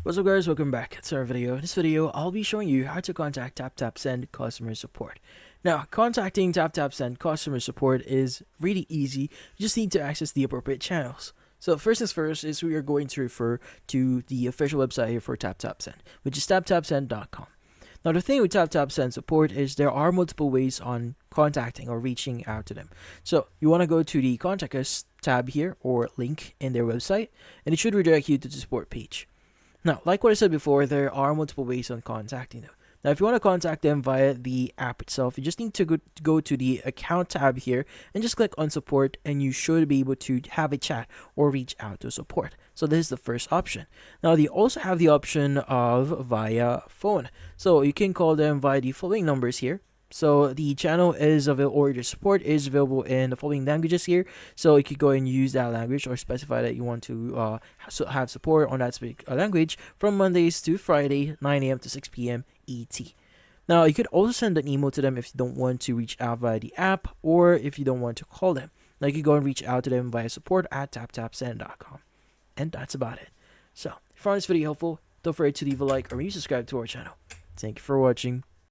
What's up guys, welcome back to our video. In this video, I'll be showing you how to contact TapTap Send customer support. Now, contacting TapTap Send customer support is really easy. You just need to access the appropriate channels. So first things first is we are going to refer to the official website here for TapTap Send, which is taptapsend.com. Now the thing with TapTap Send support is there are multiple ways on contacting or reaching out to them. So you want to go to the Contact Us tab here or link in their website, and it should redirect you to the support page. Now, like what I said before, there are multiple ways on contacting them. Now, if you want to contact them via the app itself, you just need to go to the account tab here and just click on support, and you should be able to have a chat or reach out to support. So this is the first option. Now, they also have the option of via phone. So you can call them via the following numbers here. So the channel is available, or the support is available in the following languages here. So you could go and use that language or specify that you want to have support on that language from Mondays to Friday, 9 a.m. to 6 p.m. ET. Now you could also send an email to them if you don't want to reach out via the app or if you don't want to call them. Now you could go and reach out to them via support@taptapsend.com. And that's about it. So if you found this video helpful, don't forget to leave a like or maybe subscribe to our channel. Thank you for watching.